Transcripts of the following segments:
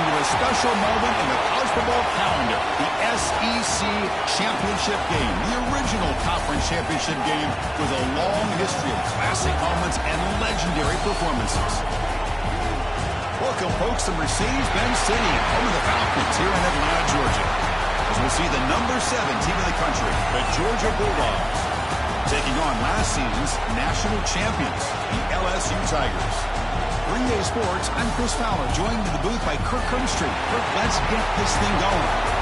into a special moment in the college football calendar, the SEC Championship game, the original conference championship game with a long history of classic moments and legendary performances. Welcome, folks, to Mercedes-Benz Stadium, home of the Falcons here in Atlanta, Georgia, as we'll see the number 7 team in the country, the Georgia Bulldogs, taking on last season's national champions, the LSU Tigers. Green Day Sports, I'm Chris Fowler, joined in the booth by Kirk Cumstreet. Kirk, let's get this thing going.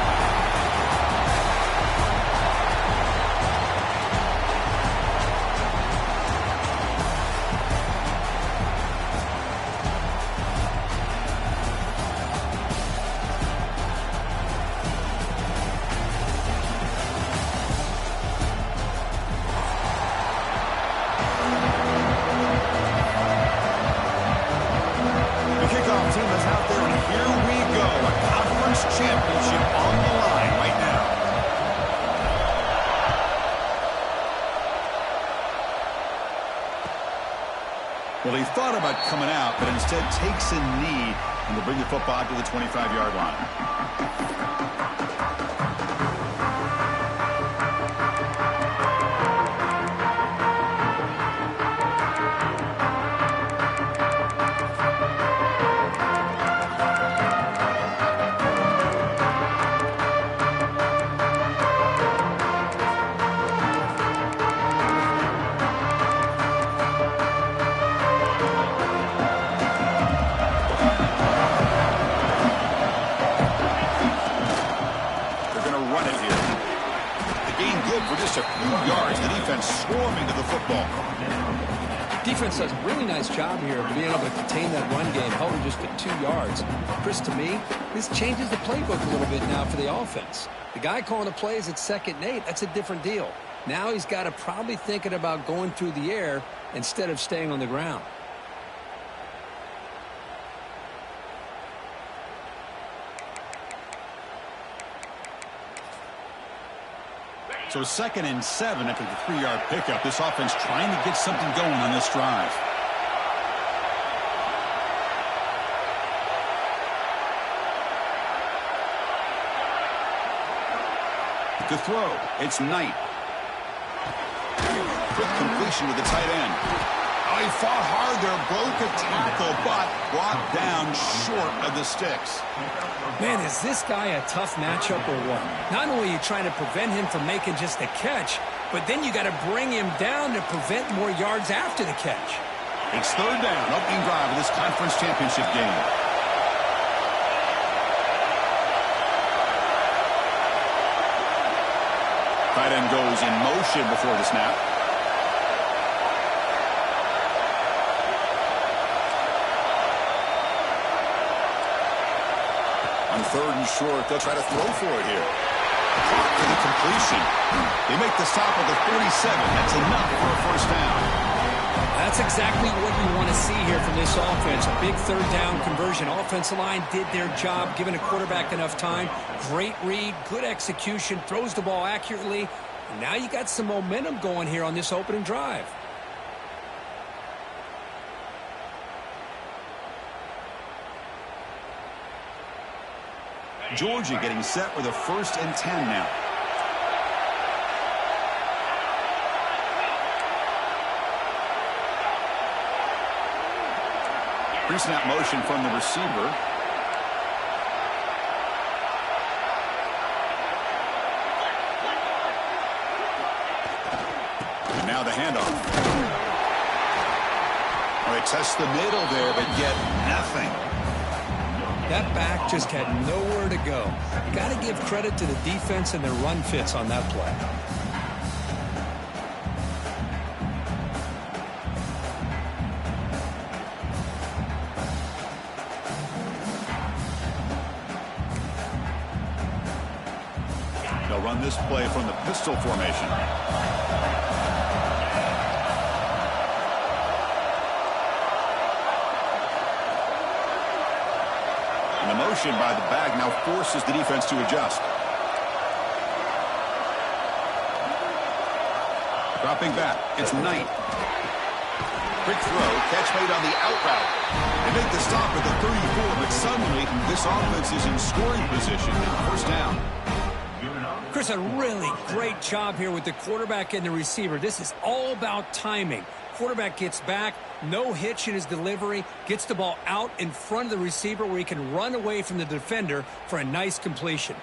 Well, he thought about coming out, but instead takes a knee and will bring the football to the 25-yard line. For just a few yards, the defense swarming to the football. Defense does a really nice job here of being able to contain that run game, held just at 2 yards. Chris, to me, this changes the playbook a little bit now for the offense. The guy calling the plays at 2nd and 8, that's a different deal. Now he's got to probably thinking about going through the air instead of staying on the ground. So 2nd and 7 after the 3-yard pickup. This offense trying to get something going on this drive. To throw, it's Knight. Quick completion to the tight end. Oh, he fought hard there, broke a tackle, but brought down short of the sticks. Man, is this guy a tough matchup or what? Not only are you trying to prevent him from making just a catch, but then you got to bring him down to prevent more yards after the catch. It's 3rd down, opening drive of this conference championship game. Tight end goes in motion before the snap. On 3rd and short, they'll try to throw for it here. Clock for the completion. They make the stop at the 47. That's enough for a 1st down. That's exactly what you want to see here from this offense. A big 3rd down conversion. Offensive line did their job, giving a quarterback enough time. Great read, good execution, throws the ball accurately. And now you got some momentum going here on this opening drive. Georgia getting set with a 1st and 10 now. Pre-snap motion from the receiver. And now the handoff. Well, they test the middle there, but get nothing. That back just had nowhere to go. You got to give credit to the defense and their run fits on that play. They'll run this play from the pistol formation. And the motion by the back now forces the defense to adjust. Dropping back, it's Knight. Quick throw, catch made on the out route. They make the stop at the 34, but suddenly this offense is in scoring position. First down. Chris, a really great job here with the quarterback and the receiver. This is all about timing. Quarterback gets back, no hitch in his delivery, gets the ball out in front of the receiver where he can run away from the defender for a nice completion.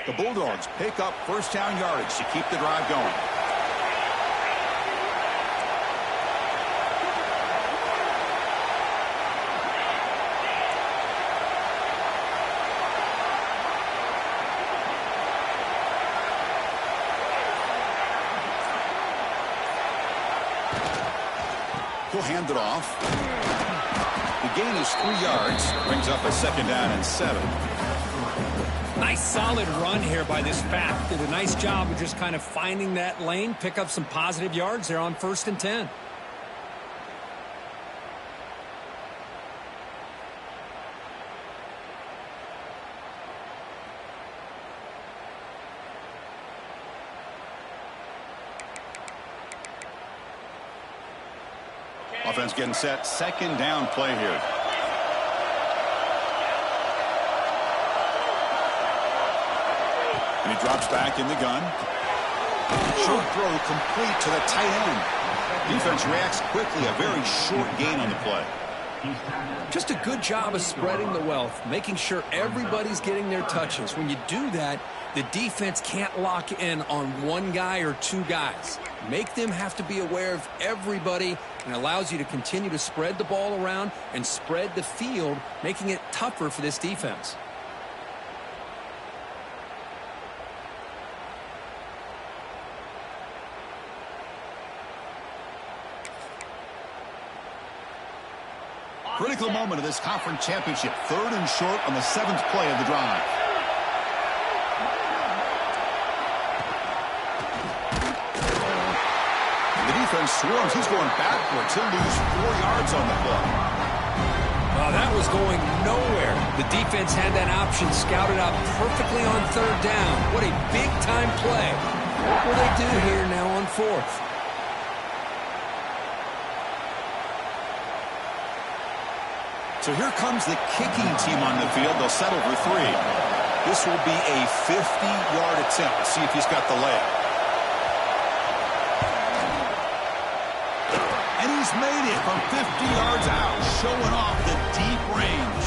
The Bulldogs pick up first down yardage to keep the drive going. He'll hand it off. The gain is 3 yards. Brings up a second down and 7. Nice solid run here by this back. Did a nice job of just kind of finding that lane, pick up some positive yards there on 1st and 10. Offense getting set. Second down play here. And he drops back in the gun. Short throw complete to the tight end. Defense reacts quickly. A very short gain on the play. Just a good job of spreading the wealth, making sure everybody's getting their touches. When you do that, the defense can't lock in on one guy or two guys. Make them have to be aware of everybody, and allows you to continue to spread the ball around and spread the field, making it tougher for this defense. Critical moment of this conference championship. 3rd and short on the 7th play of the drive. The defense swarms. He's going backwards. He'll lose 4 yards on the play. Well, that was going nowhere. The defense had that option scouted out perfectly on 3rd down. What a big-time play. What will they do here now on 4th? So here comes the kicking team on the field. They'll settle for 3. This will be a 50-yard attempt. Let's see if he's got the layup. And he's made it from 50 yards out, showing off the deep range.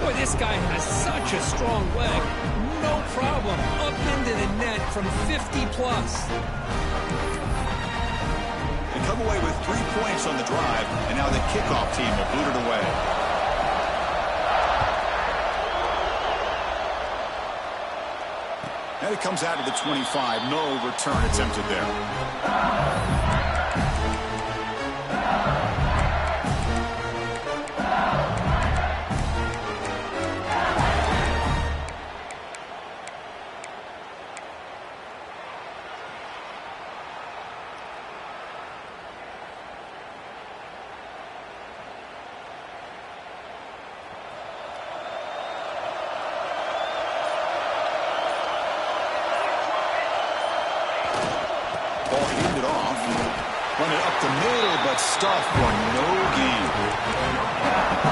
Boy, this guy has such a strong leg. No problem. Up into the net from 50-plus. Come away with 3 points on the drive, and now the kickoff team will boot it away. And it comes out of the 25. No return attempted there. Stuff for no gain.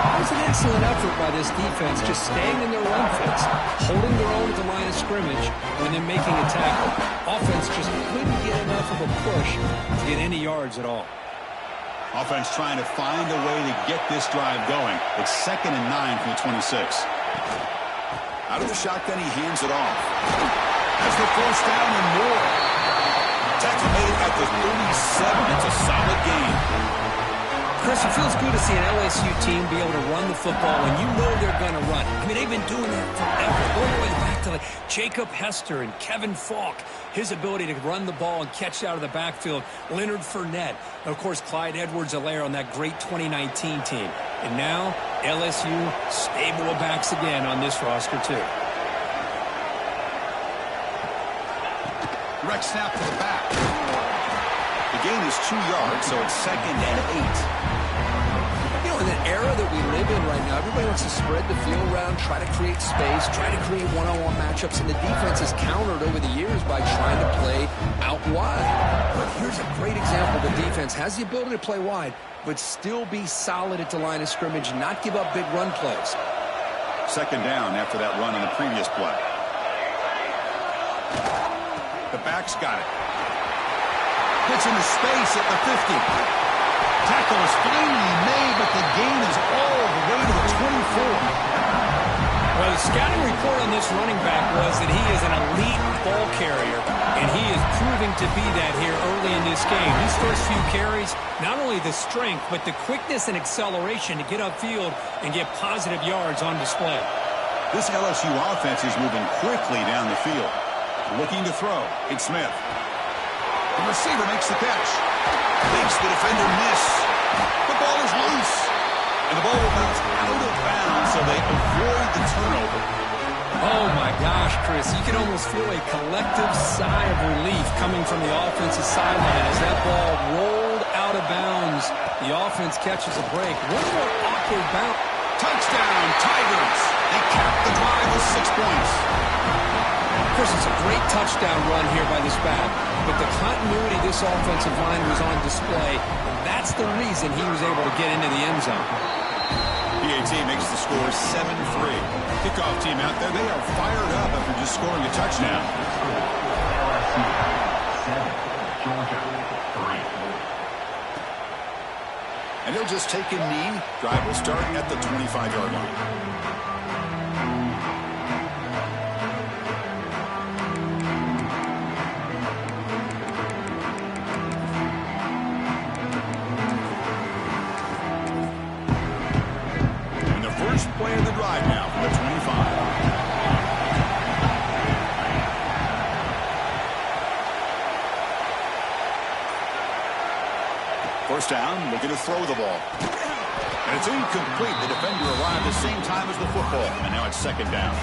It was an excellent effort by this defense, just staying in their run fits, holding their own at the line of scrimmage, and then making a tackle. Offense just couldn't get enough of a push to get any yards at all. Offense trying to find a way to get this drive going. It's 2nd and 9 from the 26. Out of the shotgun, he hands it off. That's the 1st down and more. Tackle made at the 37. It's a solid game. Chris, it feels good to see an LSU team be able to run the football when you know they're going to run it. I mean, they've been doing that forever, going all the way back to like Jacob Hester and Kevin Falk. His ability to run the ball and catch out of the backfield. Leonard Fournette. And of course, Clyde Edwards-Helaire on that great 2019 team. And now, LSU stable of backs again on this roster, too. Direct snap to the back. The gain is 2 yards, so it's 2nd and 8. You know, in an era that we live in right now, everybody wants to spread the field around, try to create space, try to create one-on-one matchups, and the defense has countered over the years by trying to play out wide. But here's a great example. The defense has the ability to play wide, but still be solid at the line of scrimmage and not give up big run plays. Second down after that run on the previous play. The back's got it. Hits into space at the 50. Tackle is finally made, but the gain is all the way to the 24. Well, the scouting report on this running back was that he is an elite ball carrier, and he is proving to be that here early in this game. These first few carries, not only the strength, but the quickness and acceleration to get upfield and get positive yards on display. This LSU offense is moving quickly down the field. Looking to throw. It's Smith. The receiver makes the catch. Makes the defender miss. The ball is loose. And the ball will bounce out of bounds, so they avoid the turnover. Oh, my gosh, Chris. You can almost feel a collective sigh of relief coming from the offensive sideline as that ball rolled out of bounds. The offense catches a break. One more awkward bounce. Touchdown, Tigers. They cap the drive with 6 points. Chris, it's a great touchdown run here by this back, but the continuity of this offensive line was on display, and that's the reason he was able to get into the end zone. PAT makes the score 7-3. Kickoff team out there, they are fired up after just scoring a touchdown. And he'll just take a knee. Drive will start at the 25-yard line. Play of the drive now from the 25. First down, looking to throw the ball. And it's incomplete. The defender arrived the same time as the football. And now it's second down.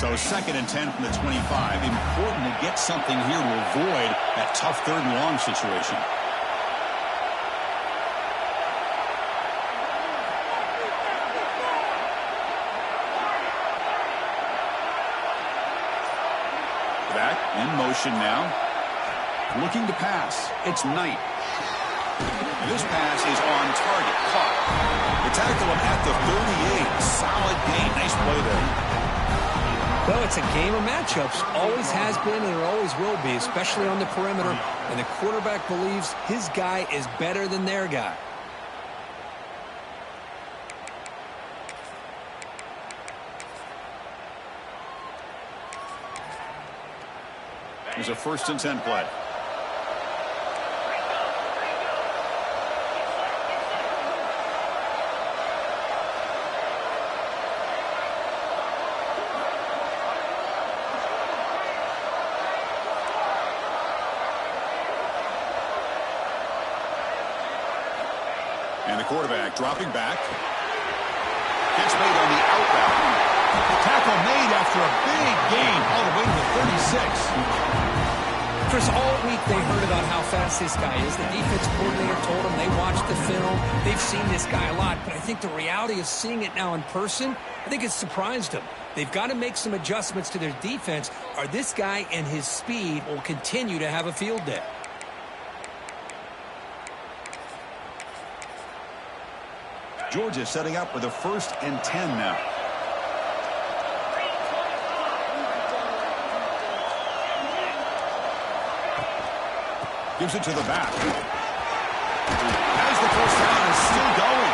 So second and 10 from the 25. Important to get something here to avoid that tough third and long situation. Back in motion now. Looking to pass. It's Knight. This pass is on target. Caught. They tackle him at the 38. Solid gain. Nice play there. Well, it's a game of matchups. Always has been and it always will be, especially on the perimeter. And the quarterback believes his guy is better than their guy. Here's a 1st and 10 play. And the quarterback dropping back. Catch made on the outbound. Tackle made after a big gain all the way to the 36. Chris, all week they heard about how fast this guy is. The defense coordinator told them they watched the film. They've seen this guy a lot. But I think the reality of seeing it now in person, I think it's surprised them. They've got to make some adjustments to their defense, or this guy and his speed will continue to have a field day. Georgia setting up with a 1st and 10 now. Gives it to the back. Has the first down, is still going.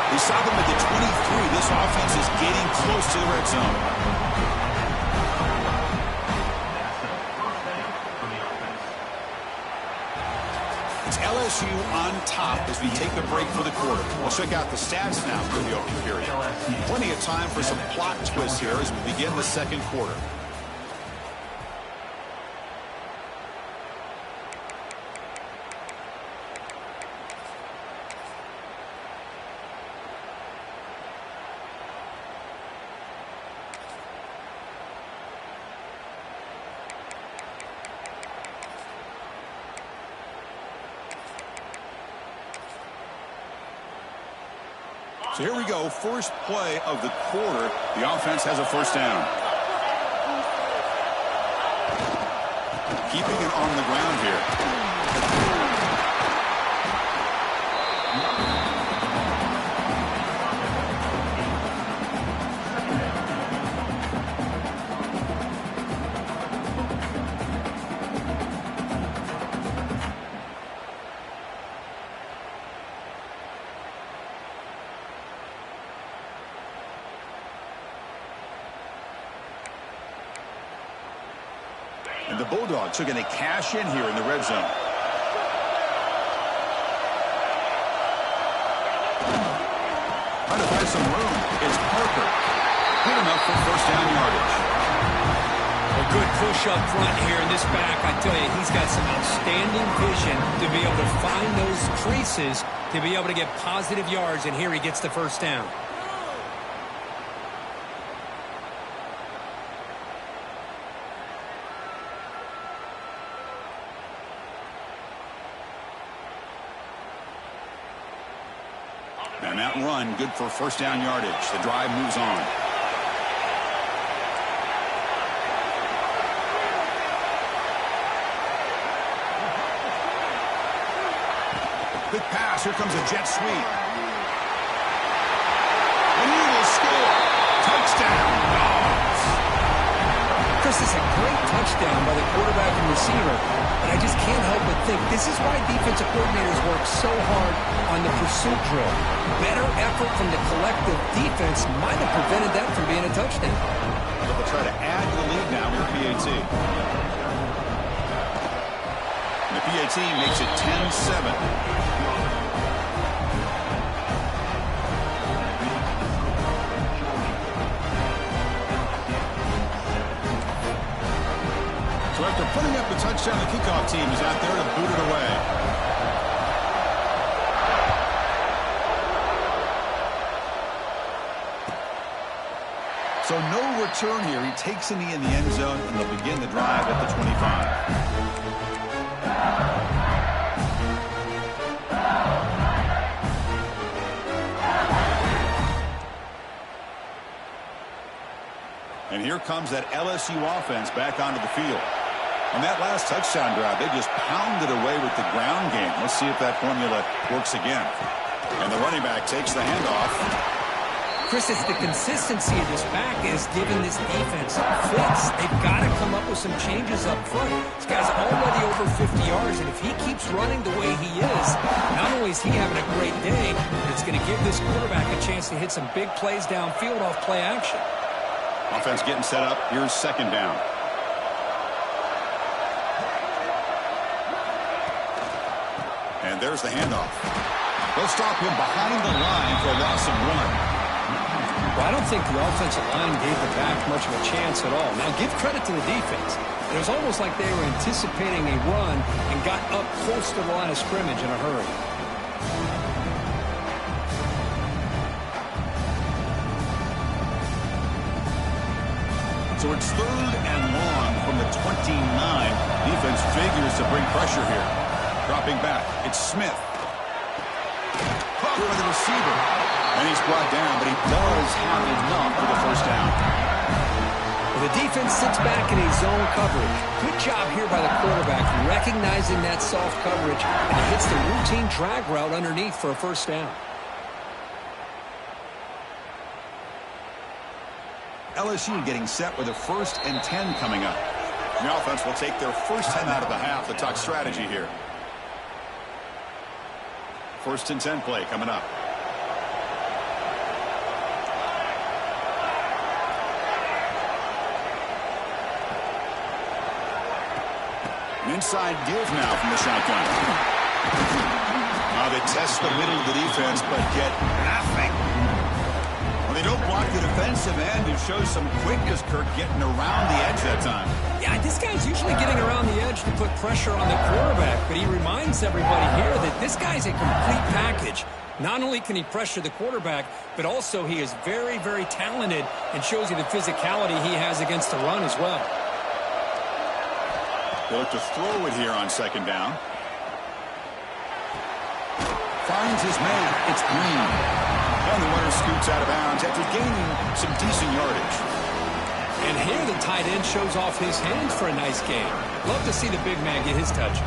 They stop him at the 23. This offense is getting close to the red zone. It's LSU on top as we take a break for the quarter. We'll check out the stats now for the opening period. Plenty of time for some plot twists here as we begin the second quarter. So here we go, first play of the quarter. The offense has a first down. Keeping it on the ground here. And the Bulldogs are going to cash in here in the red zone. Trying to find some room. It's Parker. Hit him up for first down yardage. A good push up front here in this back. I tell you, he's got some outstanding vision to be able to find those creases to be able to get positive yards, and here he gets the first down. And that run, good for first down yardage. The drive moves on. Quick pass. Here comes a jet sweep. And he will score. Touchdown, Dogs. Chris, this is a great touchdown by the quarterback and receiver, but I just can't help but think this is why defensive coordinators work so hard on the pursuit drill. Better effort from the collective defense might have prevented that from being a touchdown. They'll try to add to the lead now with PAT. And the PAT makes it 10-7. So after putting up the touchdown, the kickoff team is out there to boot it away. So no return here. He takes a knee in the end zone, and they'll begin the drive at the 25. And here comes that LSU offense back onto the field. On that last touchdown drive, they just pounded away with the ground game. Let's see if that formula works again. And the running back takes the handoff. Chris, it's the consistency of this back is giving this defense fits. They've got to come up with some changes up front. This guy's already over 50 yards, and if he keeps running the way he is, not only is he having a great day, but it's going to give this quarterback a chance to hit some big plays downfield off play action. Offense getting set up. Here's second down. And there's the handoff. They'll stop him behind the line for a loss of one. Well, I don't think the offensive line gave the back much of a chance at all. Now, give credit to the defense. It was almost like they were anticipating a run and got up close to the line of scrimmage in a hurry. So it's third and long from the 29. Defense figures to bring pressure here. Dropping back. It's Smith. Caught by the receiver. And he's brought down, but he does have enough for the first down. Well, the defense sits back in a zone coverage. Good job here by the quarterback, recognizing that soft coverage, and he hits the routine drag route underneath for a first down. LSU getting set with a 1st and 10 coming up. The offense will take their first 10 out of the half. The talk strategy here. 1st and 10 play coming up. An inside give now from the shotgun. test the middle of the defense, but get nothing. Well, they don't block the defensive end and show some quickness, Kirk, getting around the edge that time. Yeah, this guy's usually getting around the edge to put pressure on the quarterback, but he reminds everybody here that this guy's a complete package. Not only can he pressure the quarterback, but also he is very, very talented and shows you the physicality he has against the run as well. They look to throw it here on second down. Finds his man. It's Green. And the runner scoots out of bounds after gaining some decent yardage. And here the tight end shows off his hands for a nice game. Love to see the big man get his touches.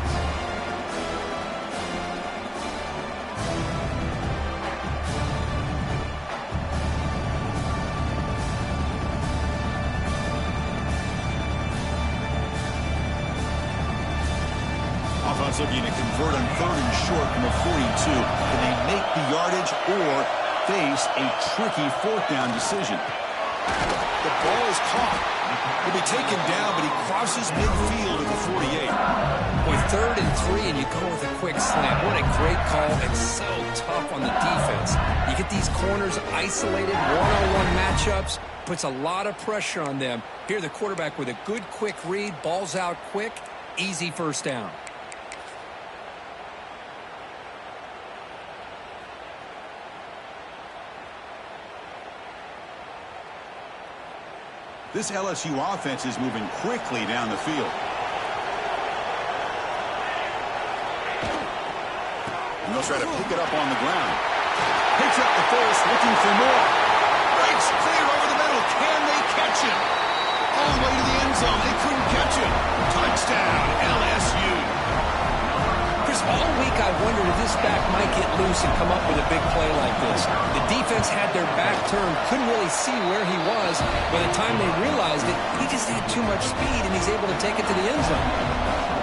Looking to convert on 3rd and short from a 42. Can they make the yardage or face a tricky 4th down decision? The ball is caught. He'll be taken down, but he crosses midfield at the 48. With 3rd and 3, and you go with a quick slant. What a great call, and so tough on the defense. You get these corners isolated, one-on-one matchups, puts a lot of pressure on them. Here the quarterback with a good quick read, balls out quick, easy 1st down. This LSU offense is moving quickly down the field. And they'll try to pick it up on the ground. Picks up the first, looking for more. Breaks clear over the middle. Can they catch it? All the way to the end zone. They couldn't catch it. Touchdown, LSU. Chris, all week I wondered if this back might get loose and come up with a big play like this. The defense had their back turned, couldn't really see where he was. By the time they realized it, he just had too much speed, and he's able to take it to the end zone.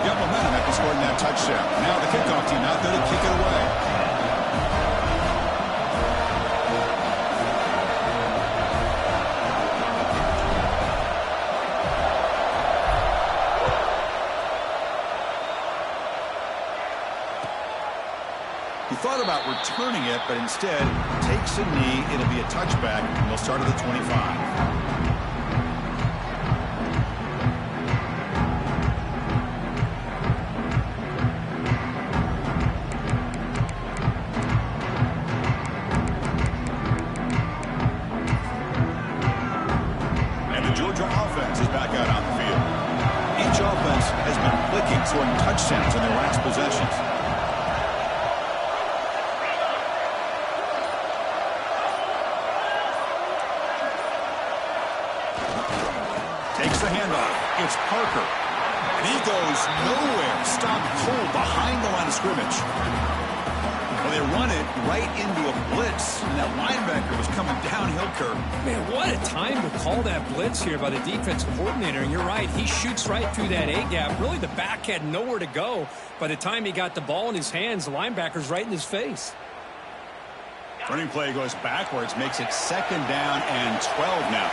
Got momentum after scoring that touchdown. Now the kickoff team out there to kick it away. He thought about returning it, but instead takes a knee. It'll be a touchback, and they'll start at the 25. And the Georgia offense is back out on the field. Each offense has been clicking, scoring touchdowns in their last possessions. Takes the handoff. It's Parker. And he goes nowhere. Stopped cold behind the line of scrimmage. Well, they run it right into a blitz. And that linebacker was coming downhill, Kirk. Man, what a time to call that blitz here by the defense coordinator. And you're right, he shoots right through that A-gap. Really, the back had nowhere to go. By the time he got the ball in his hands, the linebacker's right in his face. Running play goes backwards, makes it 2nd down and 12 now.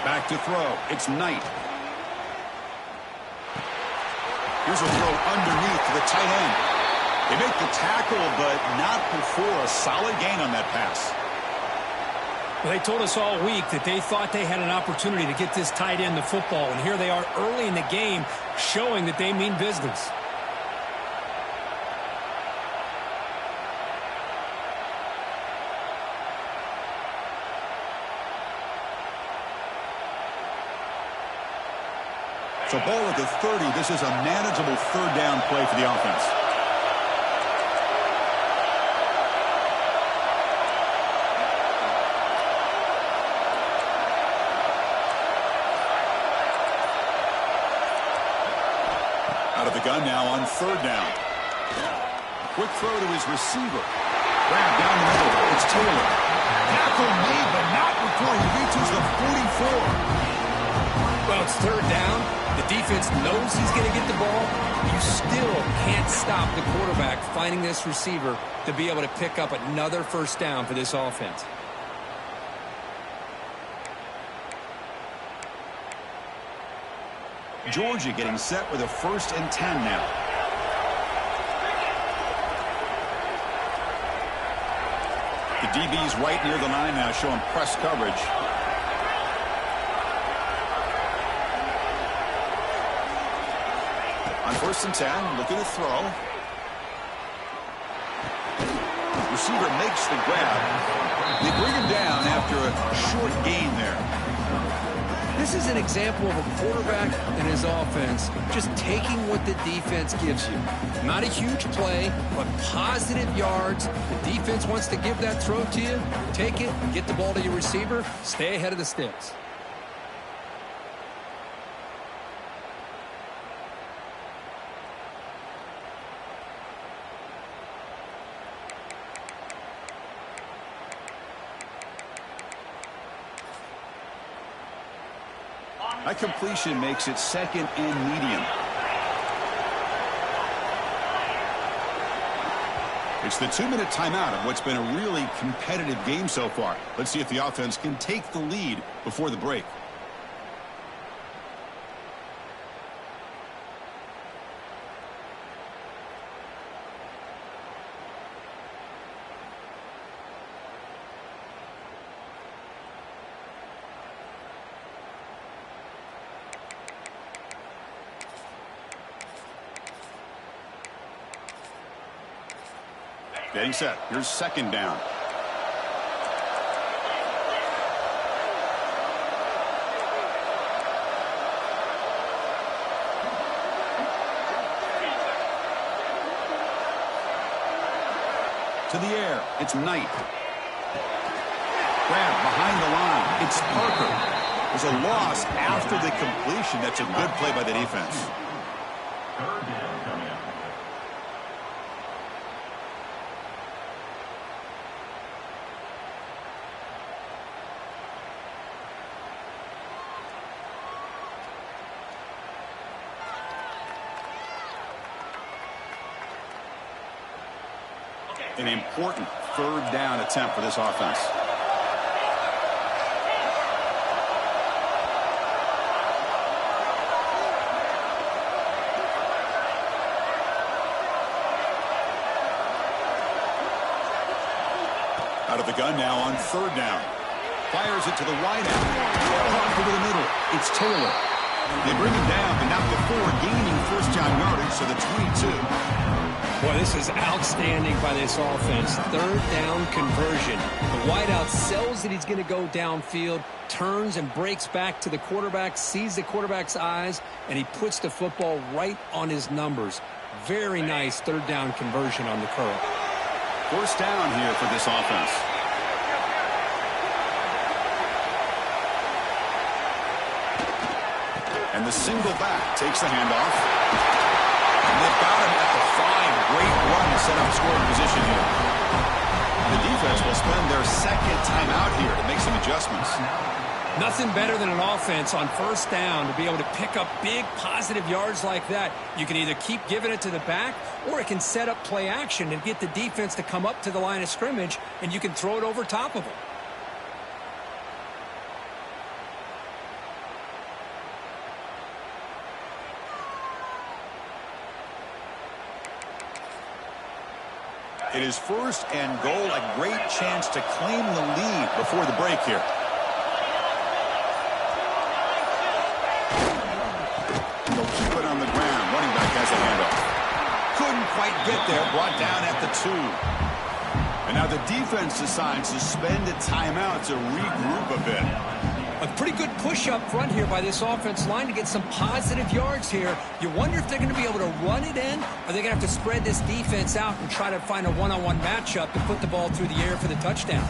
Back to throw. It's Knight. Here's a throw underneath to the tight end. They make the tackle, but not before a solid gain on that pass. Well, they told us all week that they thought they had an opportunity to get this tight end the football, and here they are early in the game showing that they mean business. So ball at the 30. This is a manageable 3rd down play for the offense. Out of the gun now on 3rd down. Quick throw to his receiver. Grab down the middle. It's Taylor. Tackle made, but not before he reaches the 44. Well, it's third down. The defense knows he's going to get the ball. You still can't stop the quarterback finding this receiver to be able to pick up another first down for this offense. Georgia getting set with a 1st and 10 now. The DB's right near the line now, showing press coverage. On 1st and 10, looking to throw. Receiver makes the grab. They bring him down after a short gain there. This is an example of a quarterback and his offense just taking what the defense gives you. Not a huge play, but positive yards. The defense wants to give that throw to you. Take it, get the ball to your receiver, stay ahead of the sticks. That completion makes it 2nd and medium. It's the 2-minute timeout of what's been a really competitive game so far. Let's see if the offense can take the lead before the break. Getting set. Here's 2nd down. To the air. It's Knight. Grab behind the line. It's Parker. There's a loss after the completion. That's a good play by the defense. An important 3rd down attempt for this offense. Out of the gun now on 3rd down. Fires it to the wide out. Off over the middle. It's Taylor. They bring him down, but not before gaining 1st down yardage, so the 22. Boy, this is outstanding by this offense. 3rd down conversion. The wideout sells that he's going to go downfield, turns and breaks back to the quarterback, sees the quarterback's eyes, and he puts the football right on his numbers. Very nice 3rd down conversion on the curl. 1st down here for this offense. And the single back takes the handoff. And they've got him at the 5. Great run to set up scoring position here. The defense will spend their 2nd timeout here to make some adjustments. Nothing better than an offense on 1st down to be able to pick up big positive yards like that. You can either keep giving it to the back, or it can set up play action and get the defense to come up to the line of scrimmage, and you can throw it over top of them. It is 1st and goal, a great chance to claim the lead before the break here. They'll keep it on the ground. Running back has a handoff. Couldn't quite get there. Brought down at the 2. And now the defense decides to spend a timeout to regroup a bit. A pretty good push up front here by this offense line to get some positive yards here. You wonder if they're going to be able to run it in, or they're going to have to spread this defense out and try to find a one-on-one matchup to put the ball through the air for the touchdown.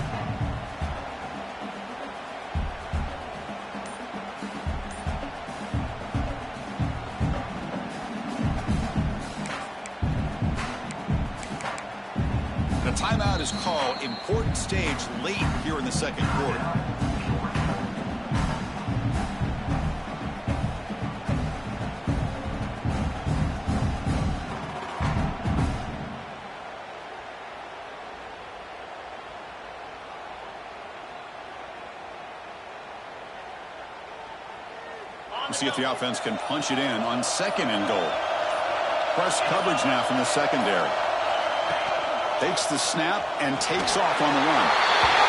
The timeout is called. Important stage late here in the 2nd quarter. We'll see if the offense can punch it in on 2nd and goal. Press coverage now from the secondary. Takes the snap and takes off on the run.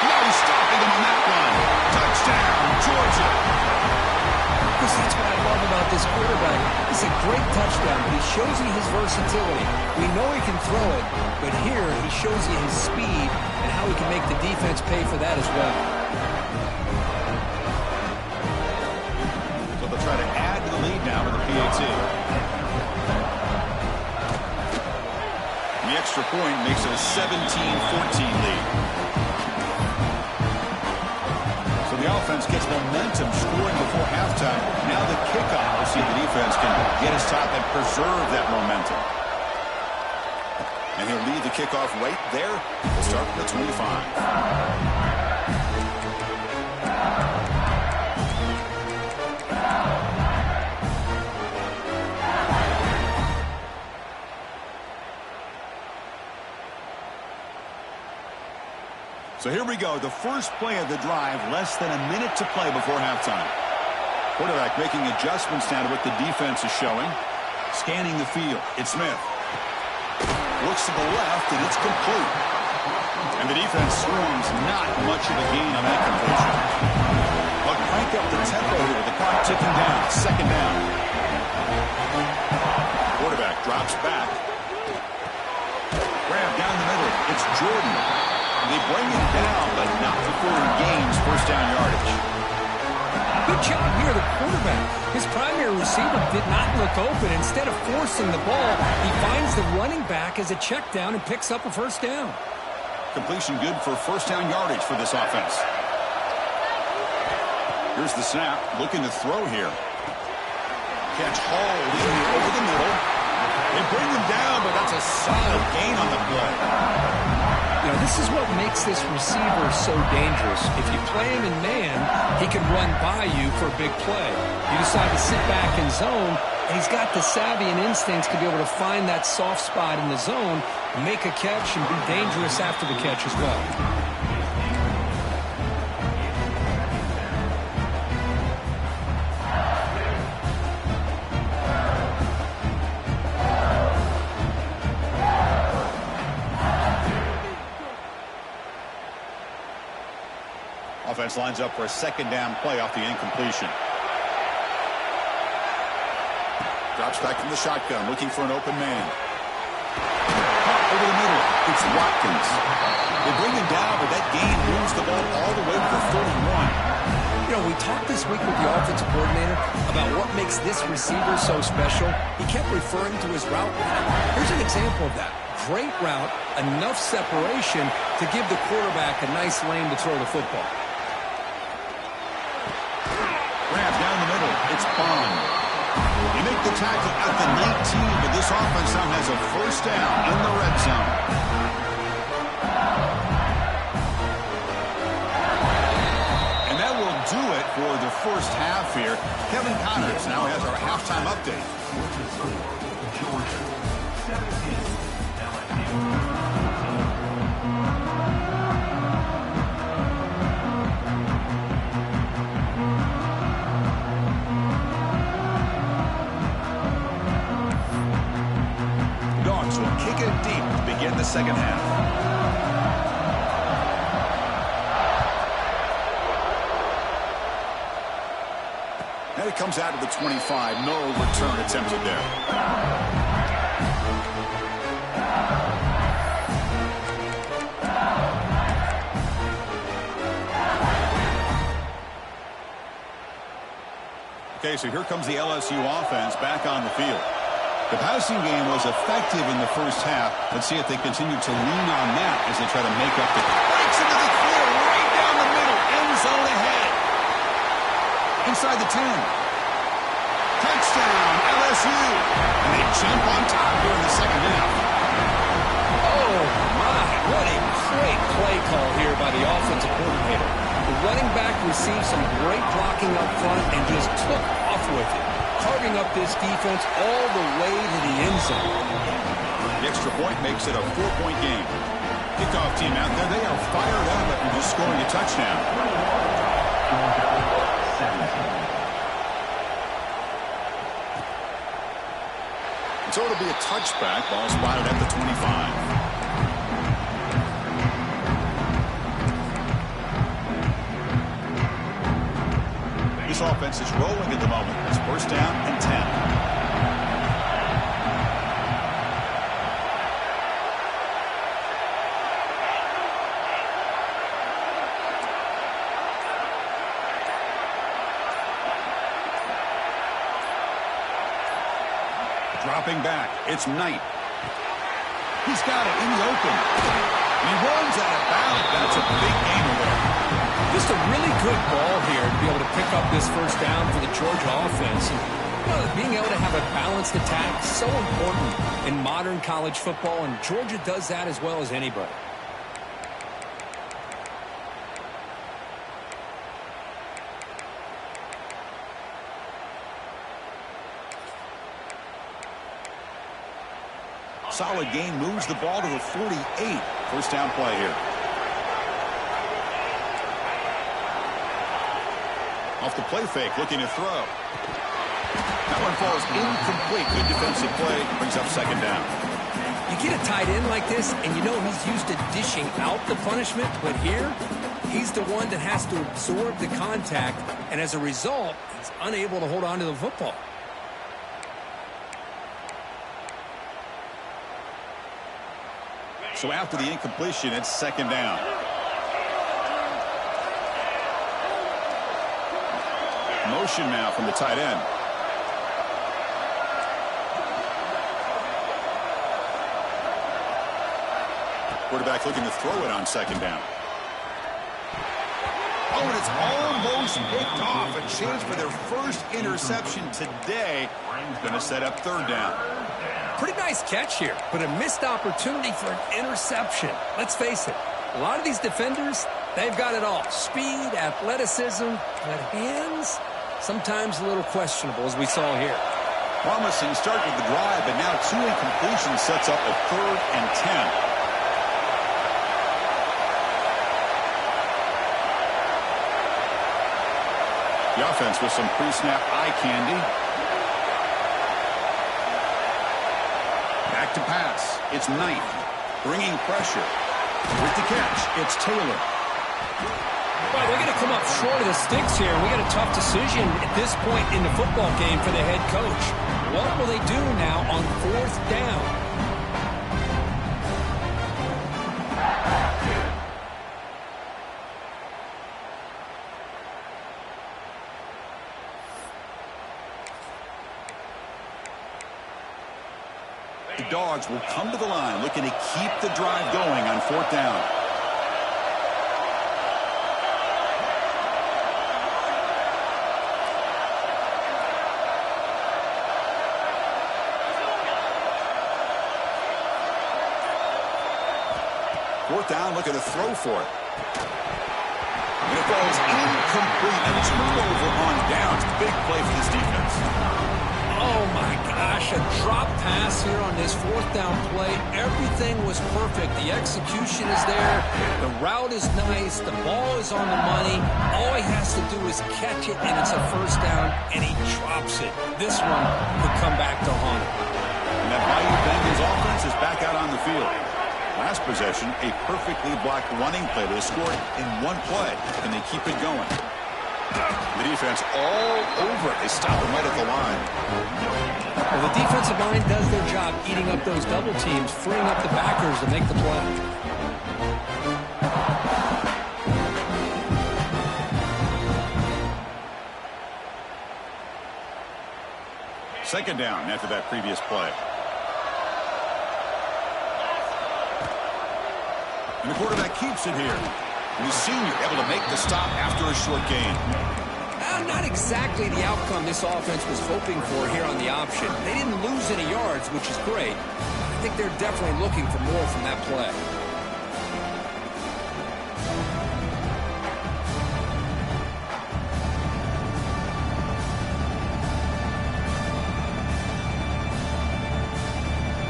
No stopping him on that run. Touchdown, Georgia. That's what I love about this quarterback. It's a great touchdown, but he shows you his versatility. We know he can throw it, but here he shows you his speed and how he can make the defense pay for that as well. So they'll try to add to the lead now with the PAT. The extra point makes it a 17-14 lead. So the offense gets momentum scoring before halftime. Now the kickoff. We'll see if the defense can get his top and preserve that momentum. And he'll lead the kickoff right there. We'll start at the 25. So here we go, the first play of the drive, less than a minute to play before halftime. Quarterback making adjustments now to what the defense is showing. Scanning the field, it's Smith. Looks to the left, and it's complete. And the defense swarms, not much of a gain on that completion. But crank up the tempo here with the clock ticking down, 2nd down. Quarterback drops back. Grab down the middle, it's Jordan. They bring him down, but not before he gains 1st down yardage. Good job here, the quarterback. His primary receiver did not look open. Instead of forcing the ball, he finds the running back as a check down and picks up a 1st down. Completion good for 1st down yardage for this offense. Here's the snap, looking to throw here. Catch hauled in here over the middle. They bring him down, but that's a solid gain on the play. You know, this is what makes this receiver so dangerous. If you play him in man, he can run by you for a big play. You decide to sit back in zone, and he's got the savvy and instincts to be able to find that soft spot in the zone, make a catch, and be dangerous after the catch as well. Offense lines up for a 2nd down play off the incompletion. Drops back from the shotgun, looking for an open man. Over the middle, it's Watkins. They bring him down, but that gain moves the ball all the way to the 31. You know, we talked this week with the offensive coordinator about what makes this receiver so special. He kept referring to his route. Here's an example of that. Great route, enough separation to give the quarterback a nice lane to throw the football. Grab down the middle. It's Bond. They make the tackle at the 19, but this offense now has a 1st down in the red zone. And that will do it for the 1st half here. Kevin Connors now has our halftime update. Georgia, 17, LSU. Deep to begin the 2nd half. And it comes out of the 25. No return attempted there. Okay, so here comes the LSU offense back on the field. The passing game was effective in the 1st half. Let's see if they continue to lean on that as they try to make up the... Breaks into the clear right down the middle. End zone ahead. Inside the 10. Touchdown, LSU. And they jump on top here in the 2nd half. Oh, my. What a great play call here by the offensive coordinator. The running back received some great blocking up front and just took off with it, carving up this defense all the way to the end zone. The extra point makes it a 4-point game. Kickoff team out there, they are fired up after just scoring a touchdown. So it'll be a touchback. Ball spotted at the 25. This offense is rolling at the moment. It's first down and 10. Dropping back. It's Knight. He's got it in the open. He runs out of bounds. That's a big gain away. Just a really good ball here to be able to pick up this first down for the Georgia offense. And, being able to have a balanced attack is so important in modern college football, and Georgia does that as well as anybody. Solid gain, moves the ball to the 48. First down play here. Off the play fake, looking to throw. That one falls incomplete. Good defensive play, brings up second down. You get a tight end like this, and you know he's used to dishing out the punishment, but here, he's the one that has to absorb the contact, and as a result, he's unable to hold on to the football. So after the incompletion, it's second down. Motion now from the tight end. Quarterback looking to throw it on second down. Oh, and it's almost picked off. A chance for their first interception today. Going to set up third down. Pretty nice catch here, but a missed opportunity for an interception. Let's face it, a lot of these defenders, they've got it all. Speed, athleticism, but hands, sometimes a little questionable, as we saw here. Promising start with the drive, but now two incompletions sets up a third and 10. The offense with some pre-snap eye candy. Back to pass. It's Knight. Bringing pressure. With the catch, it's Taylor. Well, they're going to come up short of the sticks here. We got a tough decision at this point in the football game for the head coach. What will they do now on fourth down? The Dogs will come to the line looking to keep the drive going on fourth down. Fourth down, looking to throw for it. And it falls incomplete. A turnover on downs. Big play for this defense. Oh, my gosh, a drop pass here on this fourth down play. Everything was perfect. The execution is there. The route is nice. The ball is on the money. All he has to do is catch it, and it's a first down, and he drops it. This one could come back to haunt him. And that Bayou Bengals offense is back out on the field. Last possession, a perfectly blocked running play that was scored in one play, and they keep it going. The defense all over it. They stop him right at the line. Well, the defensive line does their job eating up those double teams, freeing up the backers to make the play. Second down after that previous play. And the quarterback keeps it here. And the senior able to make the stop after a short gain. Not exactly the outcome this offense was hoping for here on the option. They didn't lose any yards, which is great. I think they're definitely looking for more from that play.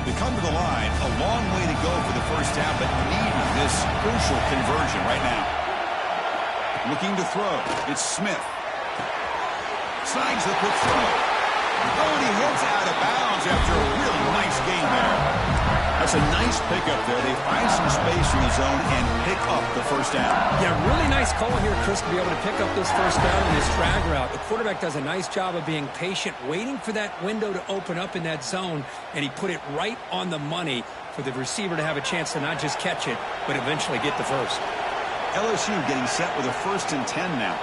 They come to the line, a long way to go for the first half, but needing this crucial conversion right now. Looking to throw. It's Smith. Signs the quick throw. Oh, and he heads out of bounds after a really nice gain there. That's a nice pickup there. They find some space in the zone and pick up the first down. Yeah, really nice call here, Chris, to be able to pick up this first down in this drag route. The quarterback does a nice job of being patient, waiting for that window to open up in that zone, and he put it right on the money for the receiver to have a chance to not just catch it, but eventually get the first. LSU getting set with a 1st and 10 now.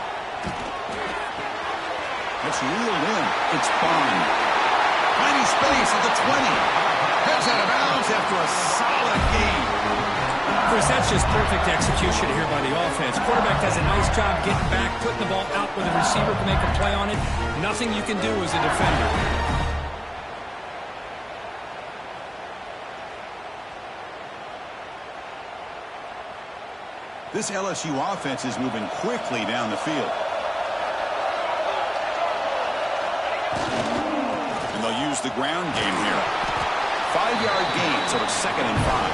It's reeled in. It's Bond. Finding space at the 20. Heads out of bounds after a solid game. Chris, that's just perfect execution here by the offense. Quarterback does a nice job getting back, putting the ball out where the receiver can make a play on it. Nothing you can do as a defender. This LSU offense is moving quickly down the field. And they'll use the ground game here. 5-yard gain, so it's 2nd and 5.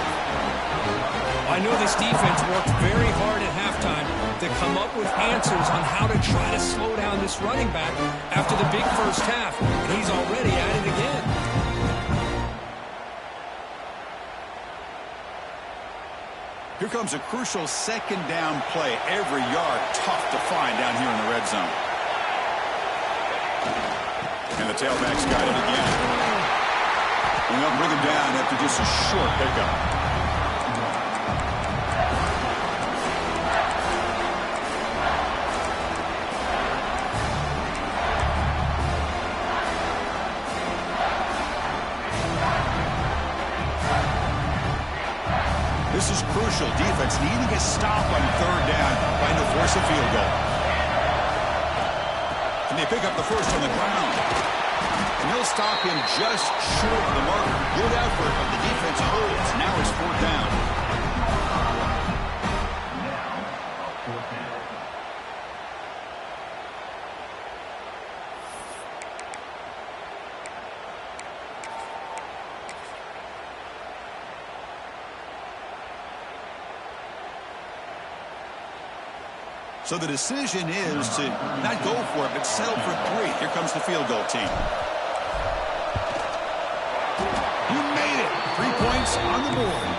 I know this defense worked very hard at halftime to come up with answers on how to try to slow down this running back after the big first half. And he's already at it again. Here comes a crucial 2nd down play. Every yard tough to find down here in the red zone. And the tailback's got it again. And they'll bring him down after just a short pickup. This is crucial. Defense needing a stop on 3rd down, trying to force a field goal. And they pick up the first on the ground. And they'll stop him just short of the marker. Good effort, but the defense holds. Now it's 4th down. So the decision is to not go for it, but settle for 3. Here comes the field goal team. You made it. 3 points on the board.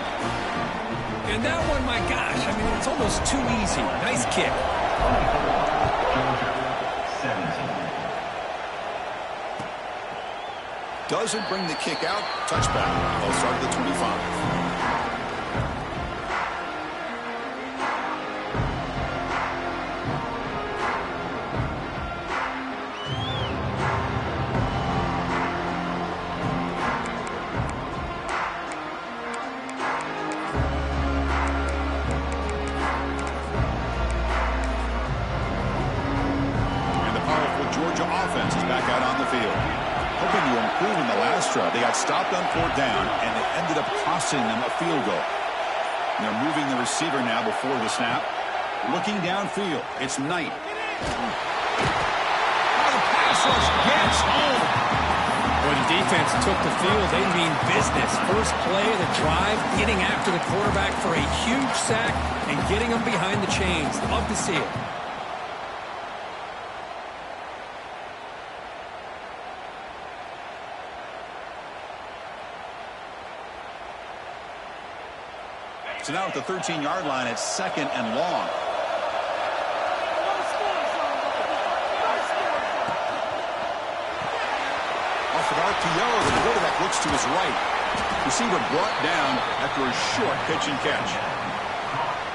And that one, my gosh, I mean, it's almost too easy. Nice kick. Doesn't bring the kick out. Touchback. They'll start at the 25. They got stopped on 4th down, and it ended up costing them a field goal. And they're moving the receiver now before the snap. Looking downfield, it's Knight. Oh, the pass rush gets home. When the defense took the field, they mean business. First play of the drive, getting after the quarterback for a huge sack and getting him behind the chains. Love to see it. So now at the 13-yard line, it's 2nd and long. Off of RPO, the quarterback looks to his right. Receiver brought down after a short pitch and catch.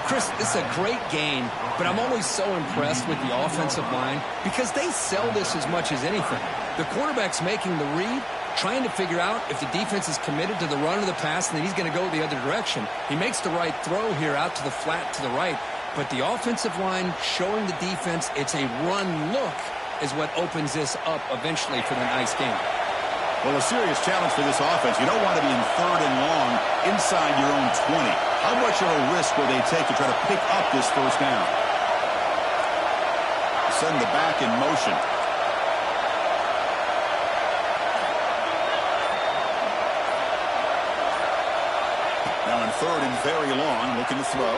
Chris, this is a great game, but I'm always so impressed with the offensive line because they sell this as much as anything. The quarterback's making the read, trying to figure out if the defense is committed to the run or the pass, and then he's going to go the other direction. He makes the right throw here out to the flat to the right, but the offensive line showing the defense it's a run look is what opens this up eventually for the nice game. Well, a serious challenge for this offense. You don't want to be in 3rd and long inside your own 20. How much of a risk will they take to try to pick up this first down? Send the back in motion. Now in 3rd and very long, looking to throw.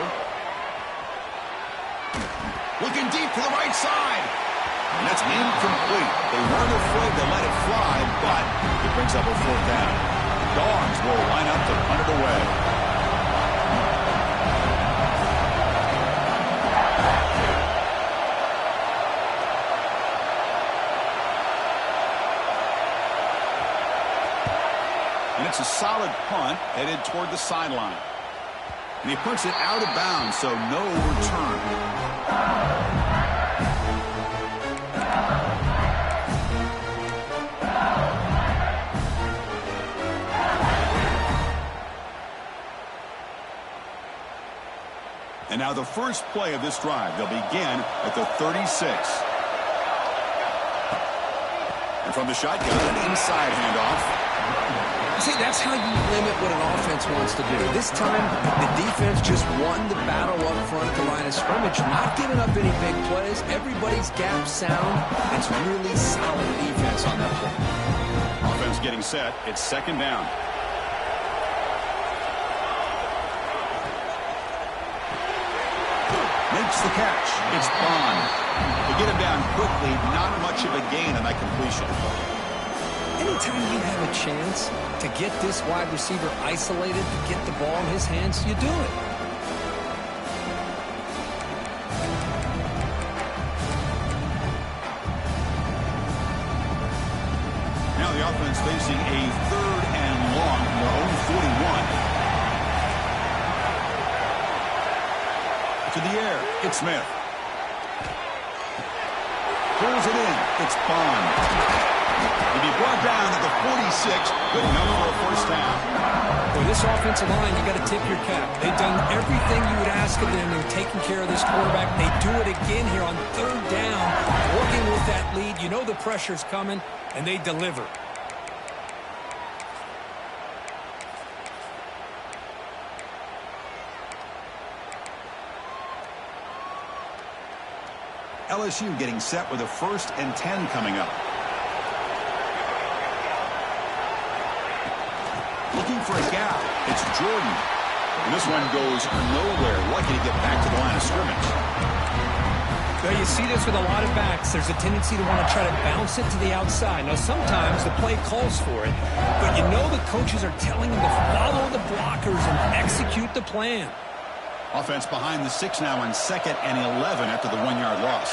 Looking deep to the right side. And that's incomplete. They weren't afraid to let it fly, but it brings up a 4th down. Dogs will line up to punt it away. And it's a solid punt headed toward the sideline. And he punts it out of bounds, so no return. And now the first play of this drive. They'll begin at the 36. And from the shotgun, an inside handoff. See, that's how you limit what an offense wants to do. This time, the defense just won the battle up front at the line of scrimmage, not giving up any big plays. Everybody's gap sound. It's really solid defense on that play. Offense getting set. It's 2nd down. Makes the catch. It's Bond. They get him down quickly. Not much of a gain on that completion. Anytime you have a chance to get this wide receiver isolated, to get the ball in his hands, you do it. Now the offense facing a 3rd and long from their own 41. To the air, it's Smith. Pulls it in, it's Bond. He'll be brought down at the 46, good enough for a 1st down. For this offensive line, you got to tip your cap. They've done everything you would ask of them in taking care of this quarterback. They do it again here on 3rd down, working with that lead. You know the pressure's coming, and they deliver. LSU getting set with a 1st and 10 coming up. Looking for a gap. It's Jordan. And this one goes nowhere. Lucky to get back to the line of scrimmage. Well, you see this with a lot of backs. There's a tendency to want to try to bounce it to the outside. Now, sometimes the play calls for it, but you know the coaches are telling them to follow the blockers and execute the plan. Offense behind the 6 now on 2nd and 11 after the 1-yard loss.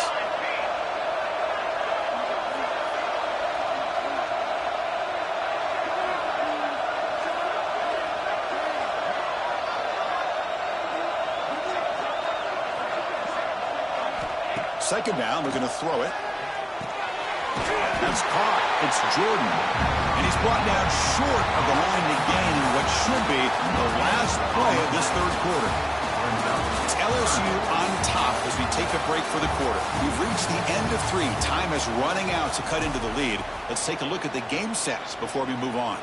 Second down, they're going to throw it. That's caught. It's Jordan. And he's brought down short of the line to gain in what should be the last play of this 3rd quarter. It's LSU on top as we take a break for the quarter. We've reached the end of 3. Time is running out to cut into the lead. Let's take a look at the game sets before we move on.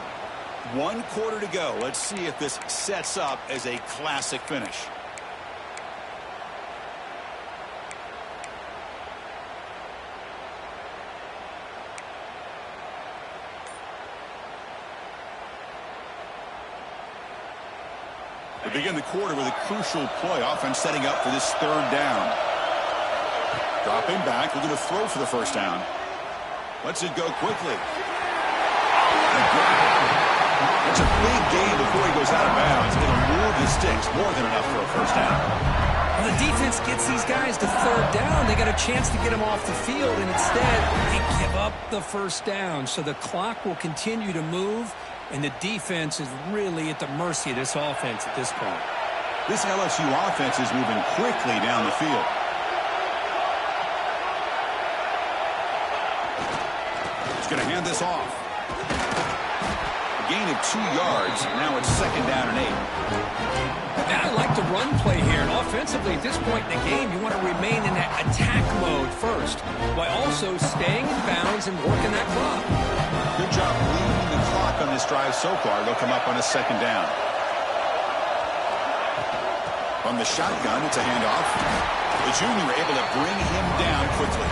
1 quarter to go. Let's see if this sets up as a classic finish. Begin the quarter with a crucial play. Offense setting up for this 3rd down. Dropping back. We're going to throw for the 1st down. Lets it go quickly. It's a big gain before he goes out of bounds. It'll move the sticks. More than enough for a 1st down. Well, the defense gets these guys to 3rd down. They got a chance to get them off the field, and instead they give up the 1st down. So the clock will continue to move. And the defense is really at the mercy of this offense at this point. This LSU offense is moving quickly down the field. He's going to hand this off. A gain of 2 yards. Now it's 2nd down and 8. Now, I like the run play here. And offensively, at this point in the game, you want to remain in that attack mode first, while also staying in bounds and working that clock. Good job leading the clock on this drive so far. They'll come up on a 2nd down. From the shotgun, it's a handoff. The junior able to bring him down quickly.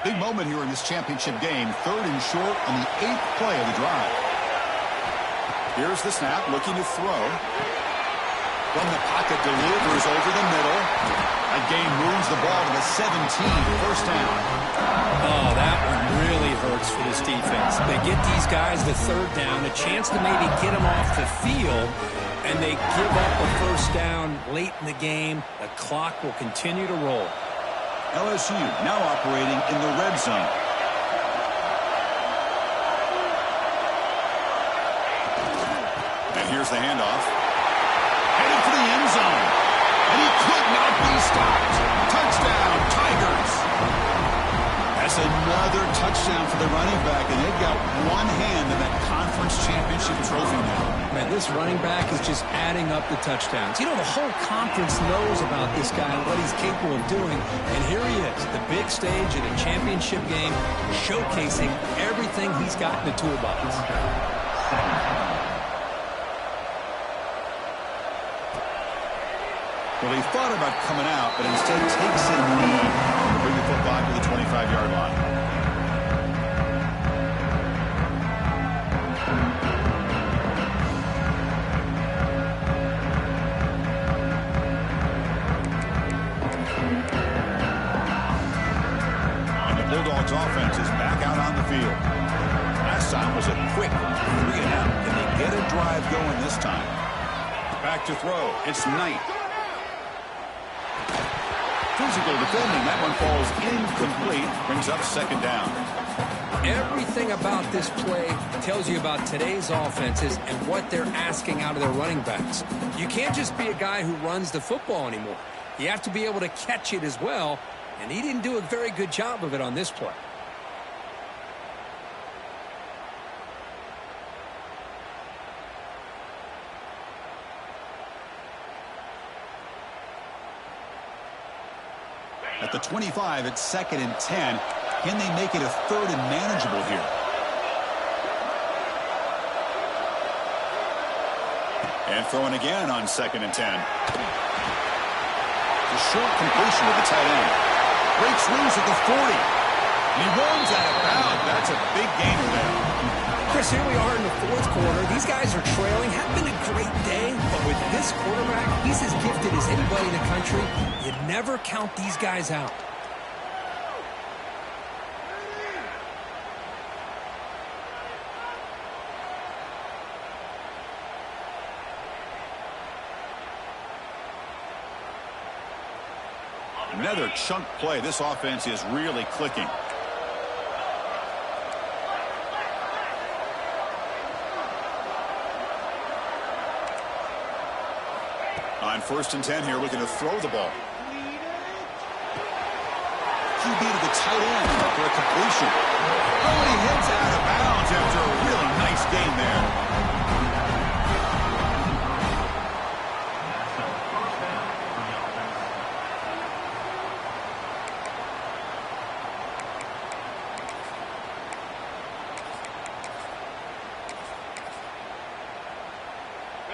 Big moment here in this championship game. 3rd and short on the 8th play of the drive. Here's the snap, looking to throw. From the pocket, delivers over the middle. That gain moves the ball to the 17, first down. Oh, that one really hurts for this defense. They get these guys the 3rd down, a chance to maybe get them off the field, and they give up a first down late in the game. The clock will continue to roll. LSU now operating in the red zone. And here's the handoff. Headed for the end zone. And he could not be stopped. Touchdown, Tigers. That's another touchdown for the running back, and they've got one hand in that conference championship trophy now. Man, this running back is just adding up the touchdowns. You know, the whole conference knows about this guy and what he's capable of doing. And here he is, the big stage in a championship game, showcasing everything he's got in the toolbox. Well, he thought about coming out, but instead takes a knee to bring the football to the 25-yard line. And the Bulldogs offense is back out on the field. Last time was a quick 3-and-out. Can they get a drive going this time? Back to throw. It's Knight. Physical defending. That one falls incomplete. Brings up 2nd down. Everything about this play tells you about today's offenses and what they're asking out of their running backs. You can't just be a guy who runs the football anymore. You have to be able to catch it as well, and he didn't do a very good job of it on this play. At the 25, it's 2nd and 10. Can they make it a 3rd and manageable here? And throwing again on 2nd and 10. A short completion with the tight end. Breaks loose at the 40. And he runs out of bounds. That's a big gainer there. Chris, here we are in the 4th quarter. These guys are trailing. Haven't been a great day, but with this quarterback, he's as gifted as anybody in the country. You never count these guys out. Another chunk play. This offense is really clicking. On 1st and 10 here, looking to throw the ball. QB to the tight end for a completion. Oh, and he hits out of bounds after a really nice gain there.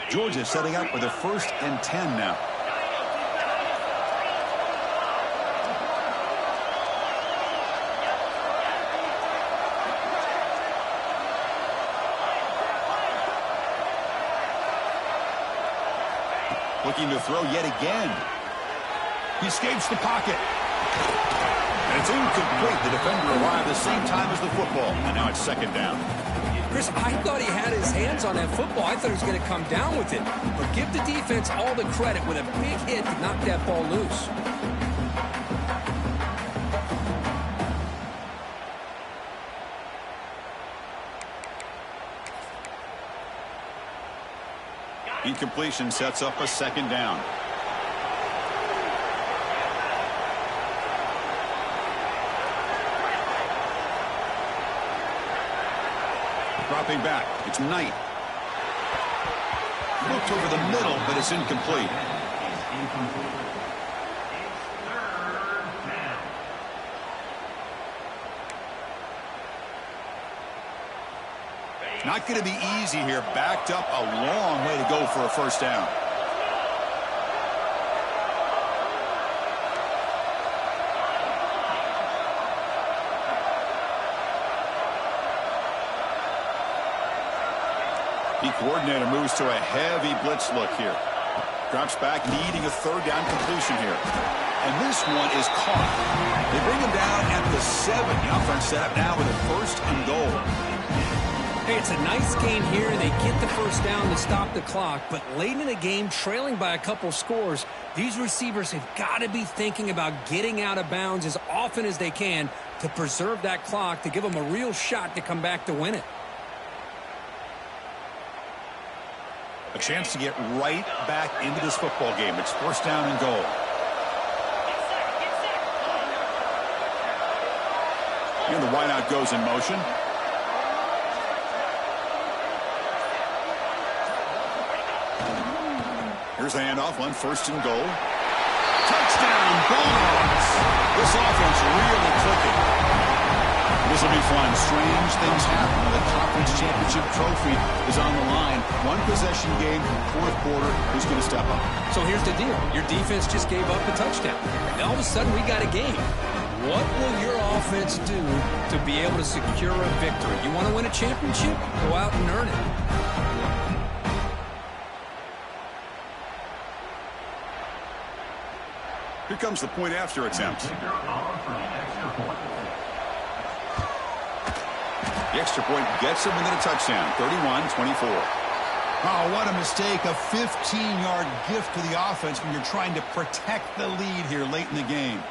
Georgia setting up with a 1st and 10 now. Looking to throw yet again. He escapes the pocket. And it's incomplete. The defender arrived the same time as the football. And now it's 2nd down. Chris, I thought he had his hands on that football. I thought he was going to come down with it. But give the defense all the credit with a big hit to knock that ball loose. Incompletion sets up a 2nd down. Dropping back. It's Knight. Looked over the middle, but it's incomplete. Not going to be easy here. Backed up a long way to go for a 1st down. The coordinator moves to a heavy blitz look here. Drops back, needing a third down completion here. And this one is caught. They bring him down at the 7. The offense set up now with a 1st and goal. Hey, it's a nice gain here. They get the first down to stop the clock, but late in the game, trailing by a couple scores, these receivers have got to be thinking about getting out of bounds as often as they can to preserve that clock, to give them a real shot to come back to win it. A chance to get right back into this football game. It's 1st down and goal. And the wideout goes in motion. Here's the handoff on 1st and goal. Touchdown, Bulldogs! This offense really clicking. This will be fun. Strange things happen. The conference championship trophy is on the line. 1 possession game, 4th quarter. Who's going to step up? So here's the deal. Your defense just gave up a touchdown. And all of a sudden, we got a game. What will your offense do to be able to secure a victory? You want to win a championship? Go out and earn it. Here comes the point after attempt. The extra point gets him within a touchdown. 31-24. Oh, what a mistake. A 15-yard gift to the offense when you're trying to protect the lead here late in the game.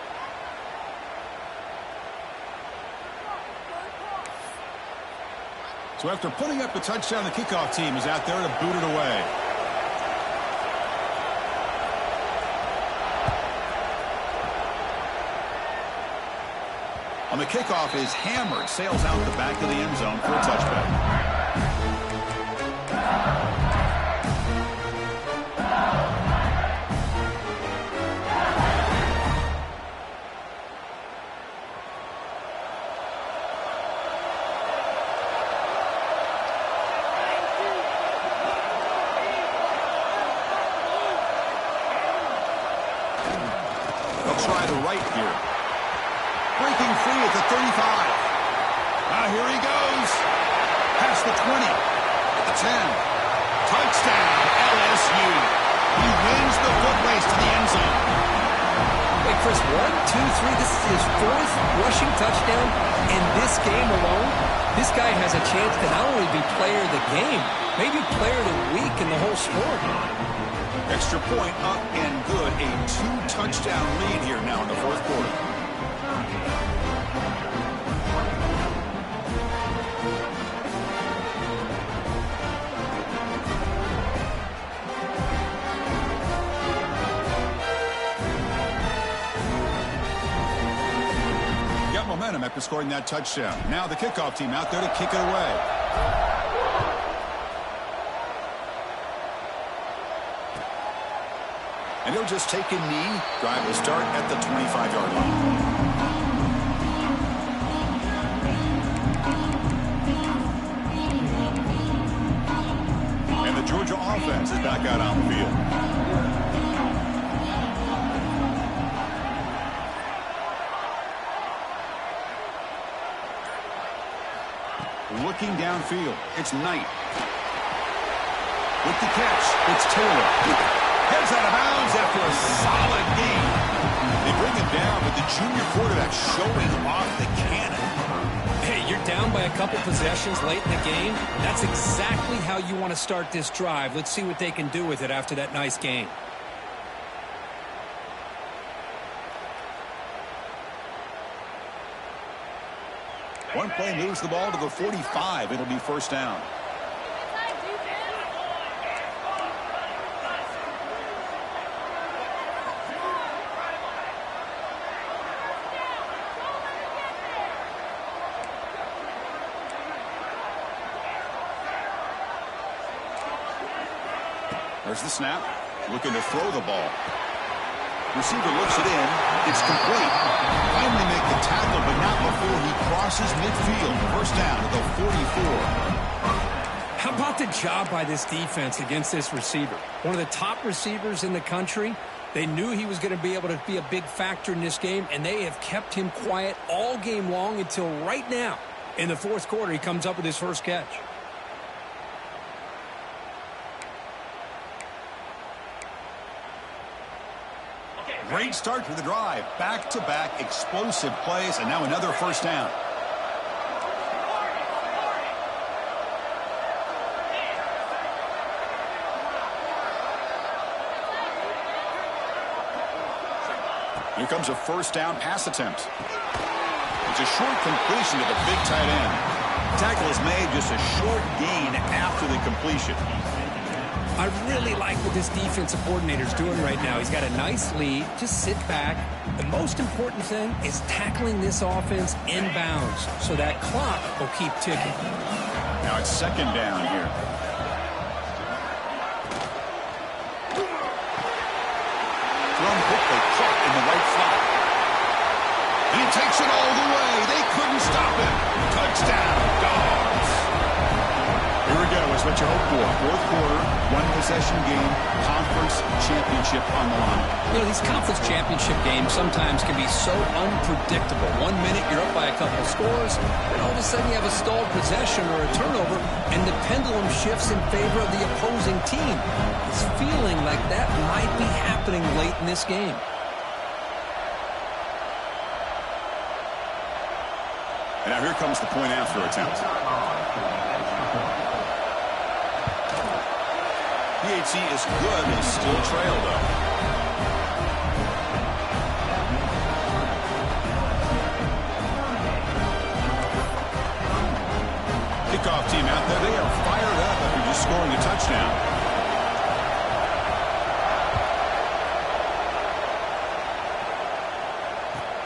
So after putting up a touchdown, the kickoff team is out there to boot it away. On the kickoff is hammered, sails out the back of the end zone for a touchback. They'll try the right here. Breaking free at the 35. Here he goes. Past the 20. At the 10. Touchdown, LSU. He wins the foot race to the end zone. Hey, Chris, 1, 2, 3. This is his 4th rushing touchdown in this game alone. This guy has a chance to not only be player of the game, maybe player of the week in the whole sport. Extra point up and good. A 2-touchdown lead here now in the 4th quarter. Got momentum after scoring that touchdown. Now the kickoff team out there to kick it away. And he'll just take a knee. Drive will start at the 25-yard line. And the Georgia offense is back out on the field. Looking downfield, it's Knight. With the catch, it's Taylor. Heads out of bounds after a solid game. They bring him down, but the junior quarterback showing off the cannon. Hey, you're down by a couple possessions late in the game. That's exactly how you want to start this drive. Let's see what they can do with it after that nice game. One play moves the ball to the 45. It'll be 1st down. There's the snap. Looking to throw the ball. Receiver looks it in. It's complete. Finally make the tackle, but not before he crosses midfield. 1st down to the 44. How about the job by this defense against this receiver? One of the top receivers in the country. They knew he was going to be able to be a big factor in this game, and they have kept him quiet all game long until right now. In the 4th quarter, he comes up with his first catch. Great start to the drive. Back-to-back explosive plays, and now another first down. Here comes a first down pass attempt. It's a short completion to the big tight end. Tackle is made, just a short gain after the completion. I really like what this defensive coordinator is doing right now. He's got a nice lead. Just sit back. The most important thing is tackling this offense inbounds so that clock will keep ticking. Now it's second down here. Thrown quickly, caught in the right slot. He takes it all the way. They couldn't stop him. Touchdown, Dogs. Here we go. It's what you hope for. Fourth quarter, one-possession game, conference championship on the line. You know, these conference championship games sometimes can be so unpredictable. 1 minute you're up by a couple scores, and all of a sudden you have a stalled possession or a turnover, and the pendulum shifts in favor of the opposing team. It's feeling like that might be happening late in this game. And now here comes the point after attempt. PAT is good. They still trail, though. Kickoff team out there. They are fired up after just scoring a touchdown.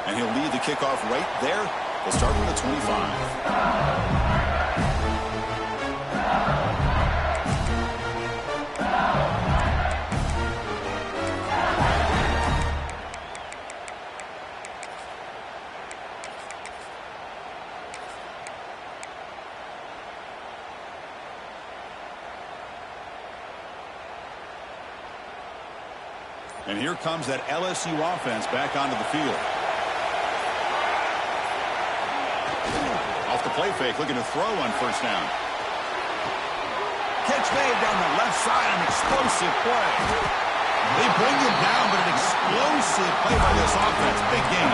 And he'll lead the kickoff right there. We'll start from the 25. And here comes that LSU offense back onto the field. Off the play fake, looking to throw on first down. Catch made down the left side, an explosive play. They bring him down, but an explosive play by this offense. Big gain.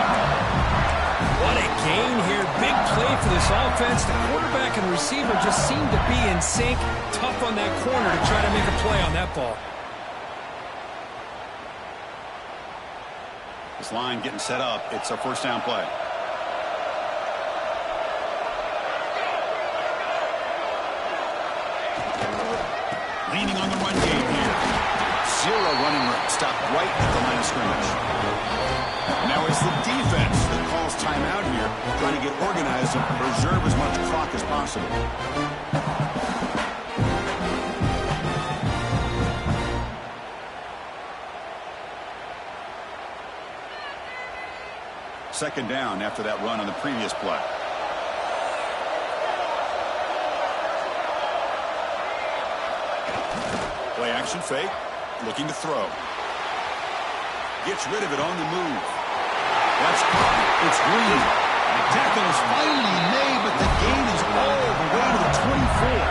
What a gain here. Big play for this offense. The quarterback and receiver just seem to be in sync. Tough on that corner to try to make a play on that ball. This line getting set up. It's a first down play. Leaning on the run game here. Zero running room. Stopped right at the line of scrimmage. Now it's the defense that calls timeout here, trying to get organized and preserve as much clock as possible. Second down after that run on the previous play. Play action fake. Looking to throw. Gets rid of it on the move. That's caught. It's Green. The tackle is finally made, but the gain is all the way to the 24.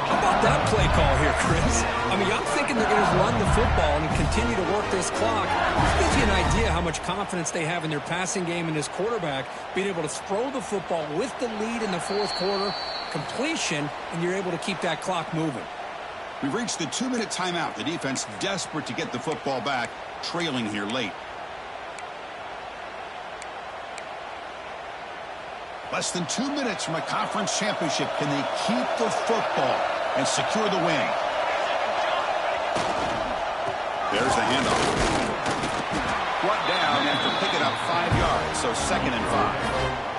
How about that play call here, Chris? I mean, I'm thinking they're going to run the football and continue to work this clock. This gives you an idea how much confidence they have in their passing game and this quarterback being able to throw the football with the lead in the fourth quarter, completion, and you're able to keep that clock moving. We've reached the 2-minute timeout. The defense desperate to get the football back, trailing here late. Less than 2 minutes from a conference championship. Can they keep the football and secure the win? There's the handoff. Brought down after picking up 5 yards, so 2nd and 5.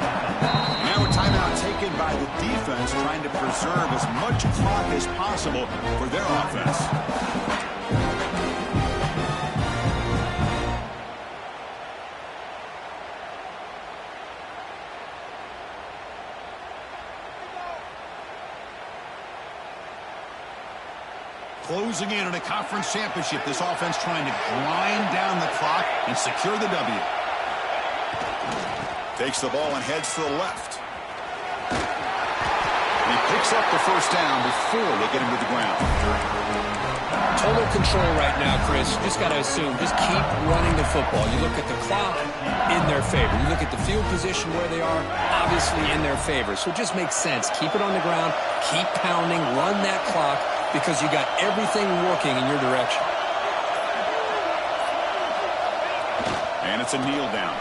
Now a timeout taken by the defense, trying to preserve as much clock as possible for their offense. Closing in on a conference championship, this offense trying to grind down the clock and secure the W. Takes the ball and heads to the left. He Picks up the first down before they get him to the ground. Total control right now, Chris. You just got to assume. Just keep running the football. You look at the clock, in their favor. You look at the field position where they are, obviously in their favor. So it just makes sense. Keep it on the ground. Keep pounding. Run that clock because you got everything working in your direction. And it's a kneel down.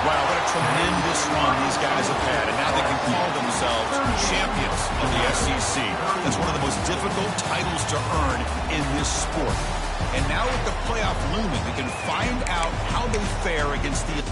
Wow, what a tremendous run these guys have had. And now they can call themselves champions of the SEC. That's one of the most difficult titles to earn in this sport. And now with the playoff looming, we can find out how they fare against the